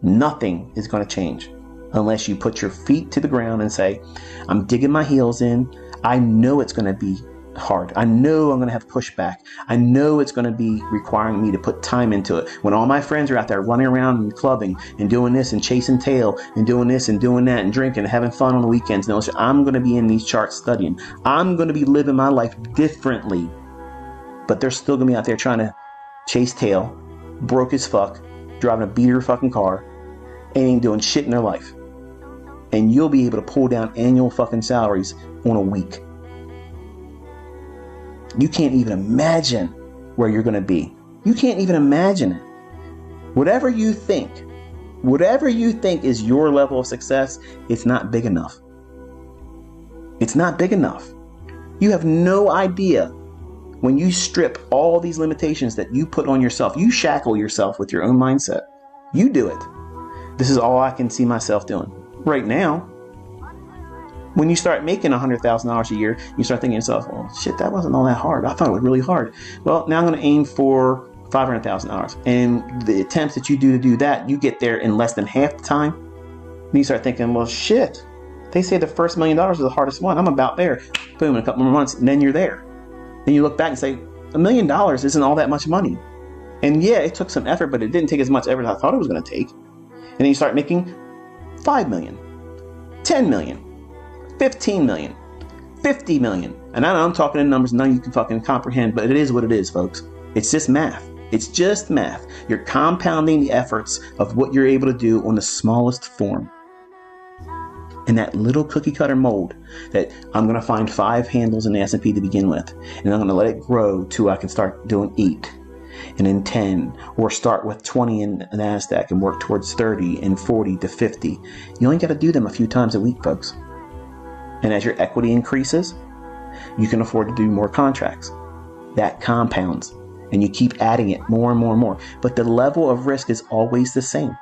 Nothing is going to change unless you put your feet to the ground and say, I'm digging my heels in. I know it's going to be hard. I know I'm going to have pushback. I know it's going to be requiring me to put time into it. When all my friends are out there running around and clubbing and doing this and chasing tail and doing this and doing that and drinking and having fun on the weekends, I'm going to be in these charts studying. I'm going to be living my life differently. But they're still going to be out there trying to chase tail, broke as fuck, driving a beater fucking car, and ain't doing shit in their life. And you'll be able to pull down annual fucking salaries on a week. You can't even imagine where you're going to be. You can't even imagine it. Whatever you think is your level of success, it's not big enough. It's not big enough. You have no idea when you strip all these limitations that you put on yourself. You shackle yourself with your own mindset. You do it. This is all I can see myself doing right now. When you start making $100,000 a year, you start thinking to yourself, well, shit, that wasn't all that hard. I thought it was really hard. Well, now I'm going to aim for $500,000. And the attempts that you do that, you get there in less than half the time. And you start thinking, well, shit, they say the first $1 million is the hardest one. I'm about there. Boom, in a couple more months, and then you're there. Then you look back and say, $1 million isn't all that much money. And yeah, it took some effort, but it didn't take as much effort as I thought it was going to take. And then you start making $5 million, $10 million. 15 million, 50 million. And I'm talking in numbers none of you can fucking comprehend, but it is what it is, folks. It's just math. It's just math. You're compounding the efforts of what you're able to do on the smallest form. In that little cookie cutter mold that I'm going to find 5 handles in the S&P to begin with. And I'm going to let it grow till I can start doing 8 and then 10, or start with 20 in NASDAQ and work towards 30 and 40 to 50. You only got to do them a few times a week, folks. And as your equity increases, you can afford to do more contracts. That compounds, and you keep adding it more and more and more. But the level of risk is always the same.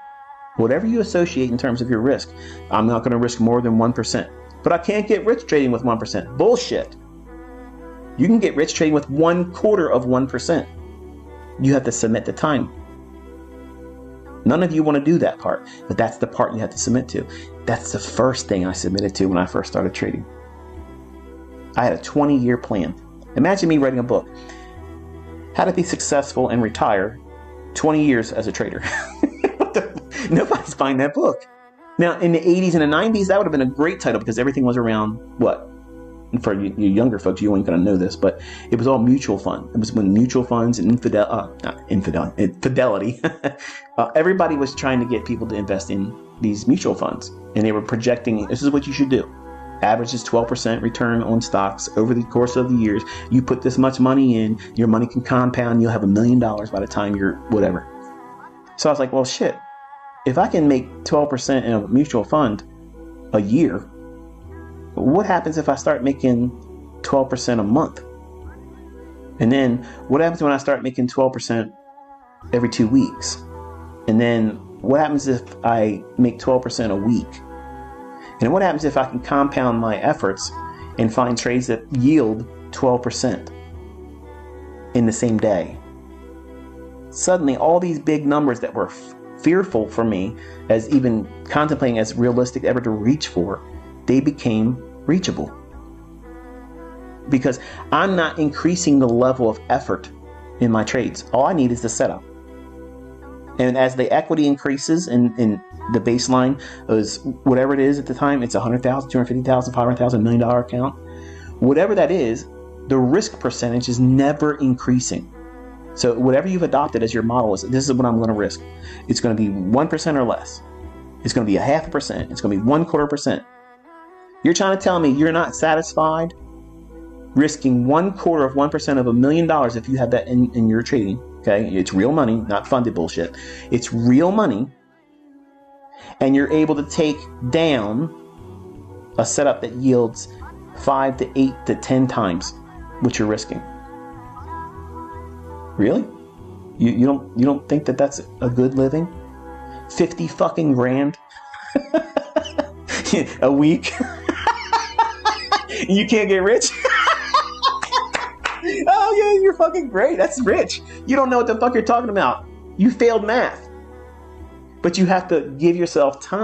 Whatever you associate in terms of your risk, I'm not going to risk more than 1%. But I can't get rich trading with 1%. Bullshit. You can get rich trading with 0.25%. You have to submit the time. None of you want to do that part, but that's the part you have to submit to. That's the first thing I submitted to when I first started trading. I had a 20-year plan. Imagine me writing a book. How to be successful and retire 20 years as a trader. Nobody's buying that book. Now, in the 80s and the 90s, that would have been a great title because everything was around what? And for you younger folks, you ain't going to know this, but it was all mutual fund. It was when mutual funds and fidelity. Everybody was trying to get people to invest in these mutual funds. And they were projecting, this is what you should do. Average is 12% return on stocks over the course of the years. You put this much money in, your money can compound. You'll have $1 million by the time you're whatever. So I was like, well, shit. If I can make 12% in a mutual fund a year, what happens if I start making 12% a month? And then what happens when I start making 12% every 2 weeks? And then what happens if I make 12% a week? And what happens if I can compound my efforts and find trades that yield 12% in the same day? Suddenly, all these big numbers that were fearful for me as even contemplating as realistic ever to reach for, they became reachable. Because I'm not increasing the level of effort in my trades. All I need is the setup. And as the equity increases and the baseline is whatever it is at the time, it's $100,000, $250,000, $500,000, $1 million account. Whatever that is, the risk percentage is never increasing. So whatever you've adopted as your model is, this is what I'm going to risk. It's going to be 1% or less. It's going to be 0.5%. It's going to be 0.25%. You're trying to tell me you're not satisfied risking 0.25% of $1 million if you have that in your trading. Okay, it's real money, not funded bullshit. It's real money, and you're able to take down a setup that yields 5 to 8 to 10 times what you're risking. Really? You don't think that that's a good living? 50 fucking grand a week. You can't get rich? Oh yeah, you're fucking great. That's rich. You don't know what the fuck you're talking about. You failed math. But you have to give yourself time.